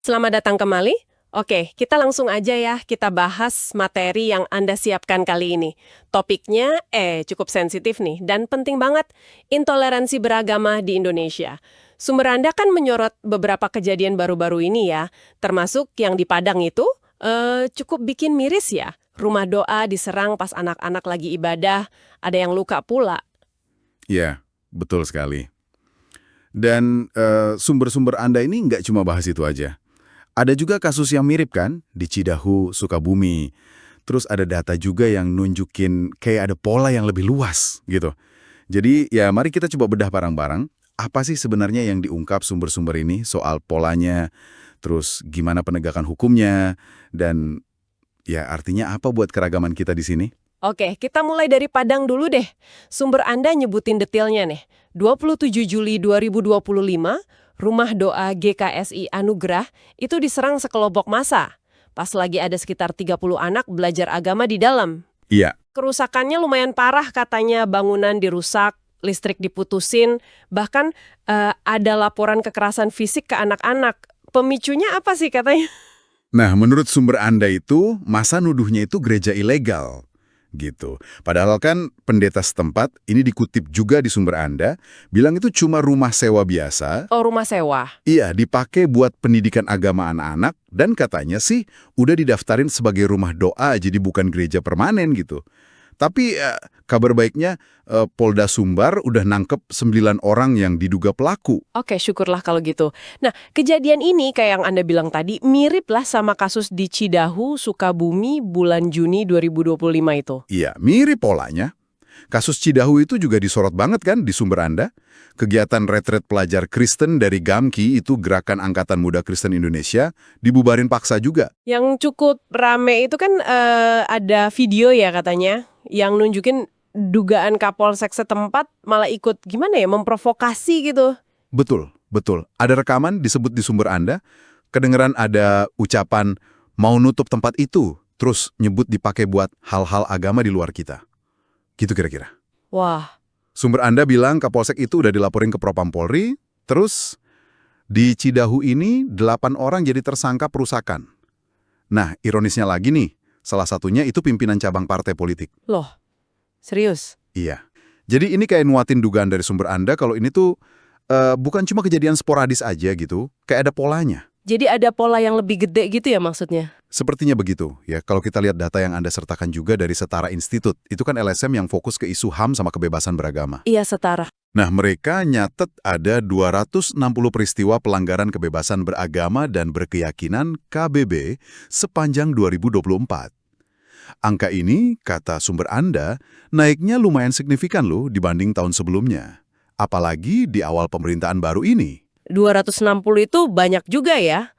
Selamat datang kembali. Oke, kita langsung aja ya, kita bahas materi yang Anda siapkan kali ini. Topiknya, cukup sensitif nih, dan penting banget, intoleransi beragama di Indonesia. Sumber Anda kan menyorot beberapa kejadian baru-baru ini ya, termasuk yang di Padang itu, cukup bikin miris ya. Rumah doa diserang pas anak-anak lagi ibadah, ada yang luka pula. Ya, betul sekali. Dan sumber-sumber Anda ini nggak cuma bahas itu aja. Ada juga kasus yang mirip kan, di Cidahu, Sukabumi. Terus ada data juga yang nunjukin kayak ada pola yang lebih luas gitu. Jadi ya mari kita coba bedah bareng-bareng. Apa sih sebenarnya yang diungkap sumber-sumber ini soal polanya, terus gimana penegakan hukumnya, dan ya artinya apa buat keragaman kita di sini? Oke, kita mulai dari Padang dulu deh. Sumber Anda nyebutin detailnya nih. 27 Juli 2025, Rumah Doa GKSI Anugerah itu diserang sekelompok massa. Pas lagi ada sekitar 30 anak belajar agama di dalam. Iya. Kerusakannya lumayan parah katanya, bangunan dirusak, listrik diputusin, bahkan ada laporan kekerasan fisik ke anak-anak. Pemicunya apa sih katanya? Nah, menurut sumber Anda itu, masa nuduhnya itu gereja ilegal. Gitu. Padahal kan pendeta setempat, ini dikutip juga di sumber Anda, bilang itu cuma rumah sewa biasa. Oh, rumah sewa. Iya, dipakai buat pendidikan agama anak-anak, dan katanya sih udah didaftarin sebagai rumah doa, jadi bukan gereja permanen gitu. Tapi kabar baiknya Polda Sumbar udah nangkep 9 orang yang diduga pelaku. Oke, syukurlah kalau gitu. Nah, kejadian ini kayak yang Anda bilang tadi, mirip lah sama kasus di Cidahu, Sukabumi, bulan Juni 2025 itu. Iya, mirip polanya. Kasus Cidahu itu juga disorot banget kan di sumber Anda? Kegiatan retret pelajar Kristen dari GAMKI itu Gerakan Angkatan Muda Kristen Indonesia dibubarin paksa juga. Yang cukup rame itu kan ada video ya katanya, yang nunjukin dugaan Kapolsek setempat malah ikut gimana ya, memprovokasi gitu. Betul, betul. Ada rekaman disebut di sumber Anda, kedengeran ada ucapan mau nutup tempat itu, terus nyebut dipakai buat hal-hal agama di luar kita. Gitu kira-kira. Wah. Sumber Anda bilang Kapolsek itu udah dilaporin ke Propam Polri, terus di Cidahu ini 8 orang jadi tersangka perusakan. Nah, ironisnya lagi nih, salah satunya itu pimpinan cabang partai politik. Loh, serius? Iya. Jadi ini kayak nuatin dugaan dari sumber Anda kalau ini tuh bukan cuma kejadian sporadis aja gitu, kayak ada polanya. Jadi ada pola yang lebih gede gitu ya maksudnya? Sepertinya begitu, ya. Kalau kita lihat data yang Anda sertakan juga dari Setara Institut, itu kan LSM yang fokus ke isu HAM sama kebebasan beragama. Iya, setara. Nah, mereka nyatet ada 260 peristiwa pelanggaran kebebasan beragama dan berkeyakinan KBB sepanjang 2024. Angka ini, kata sumber Anda, naiknya lumayan signifikan loh dibanding tahun sebelumnya. Apalagi di awal pemerintahan baru ini. 260 itu banyak juga ya.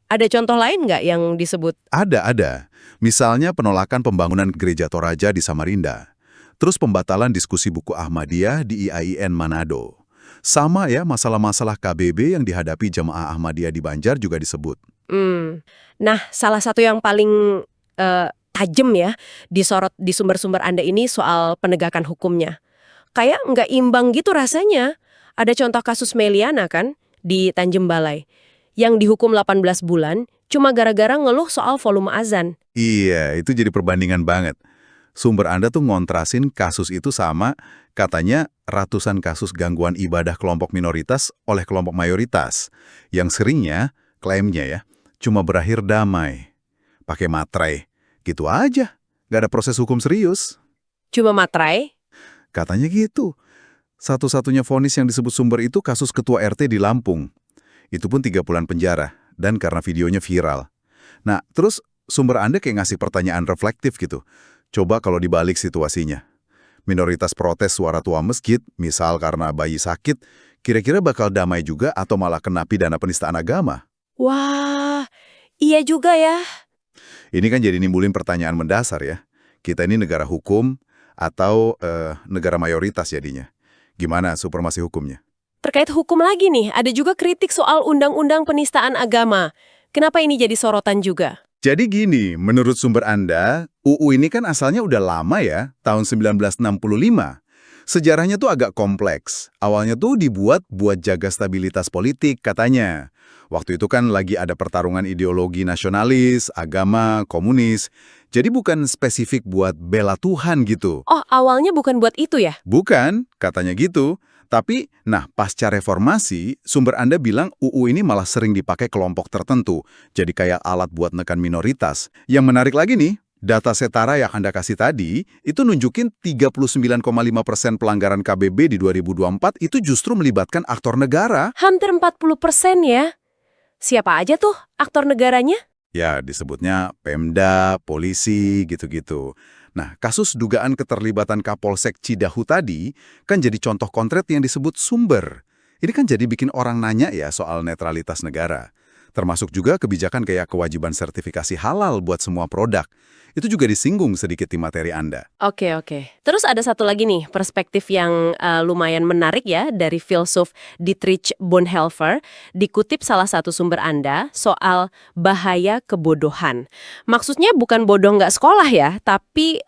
Ada contoh lain nggak yang disebut? Ada. Misalnya penolakan pembangunan gereja Toraja di Samarinda. Terus pembatalan diskusi buku Ahmadiyah di IAIN Manado. Sama ya masalah-masalah KBB yang dihadapi jemaah Ahmadiyah di Banjar juga disebut. Nah, salah satu yang paling tajam ya disorot di sumber-sumber Anda ini soal penegakan hukumnya. Kayak nggak imbang gitu rasanya. Ada contoh kasus Meliana kan di Tanjung Balai yang dihukum 18 bulan cuma gara-gara ngeluh soal volume azan. Iya, itu jadi perbandingan banget. Sumber Anda tuh ngontrasin kasus itu sama, katanya ratusan kasus gangguan ibadah kelompok minoritas oleh kelompok mayoritas, yang seringnya, klaimnya ya, cuma berakhir damai. Pakai materai, gitu aja, nggak ada proses hukum serius. Cuma materai? Katanya gitu. Satu-satunya vonis yang disebut sumber itu kasus ketua RT di Lampung. Itu pun 3 bulan penjara, dan karena videonya viral. Nah, terus sumber Anda kayak ngasih pertanyaan reflektif gitu. Coba kalau dibalik situasinya. Minoritas protes suara tua masjid, misal karena bayi sakit, kira-kira bakal damai juga atau malah kena pidana penistaan agama? Wah, iya juga ya. Ini kan jadi nimbulin pertanyaan mendasar ya. Kita ini negara hukum atau negara mayoritas jadinya. Gimana supremasi hukumnya? Terkait hukum lagi nih, ada juga kritik soal undang-undang penistaan agama. Kenapa ini jadi sorotan juga? Jadi gini, menurut sumber Anda, UU ini kan asalnya udah lama ya, tahun 1965. Sejarahnya tuh agak kompleks. Awalnya tuh dibuat buat jaga stabilitas politik katanya. Waktu itu kan lagi ada pertarungan ideologi nasionalis, agama, komunis. Jadi bukan spesifik buat bela Tuhan gitu. Oh, awalnya bukan buat itu ya? Bukan, katanya gitu. Tapi, nah pasca reformasi, sumber Anda bilang UU ini malah sering dipakai kelompok tertentu. Jadi kayak alat buat nekan minoritas. Yang menarik lagi nih, data Setara yang Anda kasih tadi, itu nunjukin 39,5% pelanggaran KBB di 2024 itu justru melibatkan aktor negara. Hampir 40% ya. Siapa aja tuh aktor negaranya? Ya, disebutnya Pemda, polisi, gitu-gitu. Nah, kasus dugaan keterlibatan Kapolsek Cidahu tadi kan jadi contoh konkret yang disebut sumber. Ini kan jadi bikin orang nanya ya soal netralitas negara. Termasuk juga kebijakan kayak kewajiban sertifikasi halal buat semua produk. Itu juga disinggung sedikit di materi Anda. Oke, oke. Terus ada satu lagi nih, perspektif yang lumayan menarik ya dari filsuf Dietrich Bonhoeffer, dikutip salah satu sumber Anda soal bahaya kebodohan. Maksudnya bukan bodoh nggak sekolah ya, tapi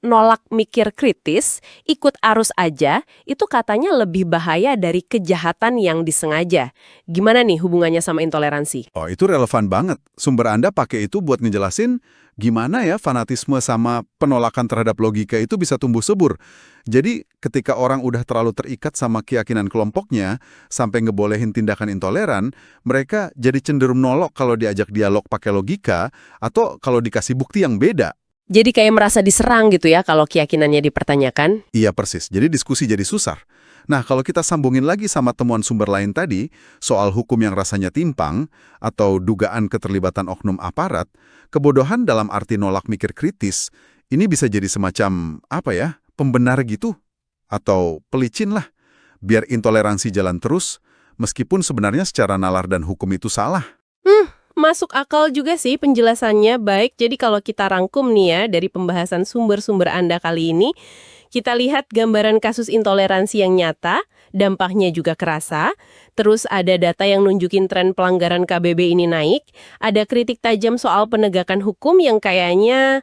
nolak mikir kritis, ikut arus aja, itu katanya lebih bahaya dari kejahatan yang disengaja. Gimana nih hubungannya sama intoleransi? Oh, itu relevan banget. Sumber Anda pakai itu buat ngejelasin gimana ya fanatisme sama penolakan terhadap logika itu bisa tumbuh subur. Jadi, ketika orang udah terlalu terikat sama keyakinan kelompoknya, sampai ngebolehin tindakan intoleran, mereka jadi cenderung nolak kalau diajak dialog pakai logika, atau kalau dikasih bukti yang beda. Jadi kayak merasa diserang gitu ya kalau keyakinannya dipertanyakan? Iya persis, jadi diskusi jadi susar. Nah, kalau kita sambungin lagi sama temuan sumber lain tadi, soal hukum yang rasanya timpang, atau dugaan keterlibatan oknum aparat, kebodohan dalam arti nolak mikir kritis, ini bisa jadi semacam, apa ya, pembenar gitu? Atau pelicin lah, biar intoleransi jalan terus, meskipun sebenarnya secara nalar dan hukum itu salah. Masuk akal juga sih penjelasannya. Baik, jadi kalau kita rangkum nih ya dari pembahasan sumber-sumber Anda kali ini, kita lihat gambaran kasus intoleransi yang nyata, dampaknya juga kerasa, terus ada data yang nunjukin tren pelanggaran KBB ini naik, ada kritik tajam soal penegakan hukum yang kayaknya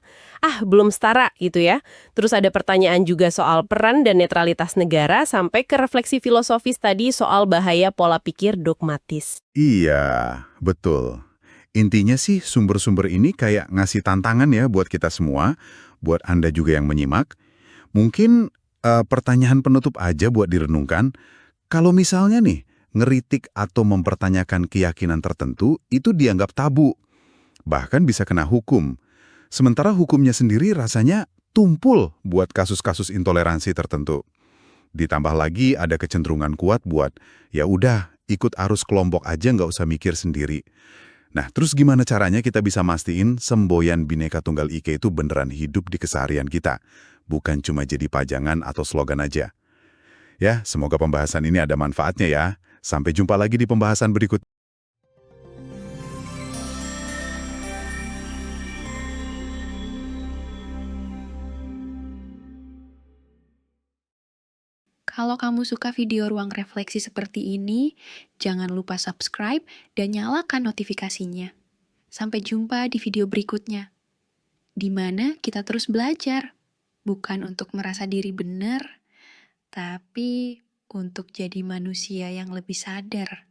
belum setara gitu ya. Terus ada pertanyaan juga soal peran dan netralitas negara sampai ke refleksi filosofis tadi soal bahaya pola pikir dogmatis. Iya, betul. Intinya sih sumber-sumber ini kayak ngasih tantangan ya buat kita semua, buat Anda juga yang menyimak. Mungkin pertanyaan penutup aja buat direnungkan. Kalau misalnya nih, ngeritik atau mempertanyakan keyakinan tertentu itu dianggap tabu. Bahkan bisa kena hukum. Sementara hukumnya sendiri rasanya tumpul buat kasus-kasus intoleransi tertentu. Ditambah lagi ada kecenderungan kuat buat, ya udah, ikut arus kelompok aja nggak usah mikir sendiri. Nah, terus gimana caranya kita bisa mastiin semboyan Bhinneka Tunggal Ika itu beneran hidup di keseharian kita? Bukan cuma jadi pajangan atau slogan aja. Ya, semoga pembahasan ini ada manfaatnya ya. Sampai jumpa lagi di pembahasan berikut. Kalau kamu suka video Ruang Refleksi seperti ini, jangan lupa subscribe dan nyalakan notifikasinya. Sampai jumpa di video berikutnya, di mana kita terus belajar, bukan untuk merasa diri benar, tapi untuk jadi manusia yang lebih sadar.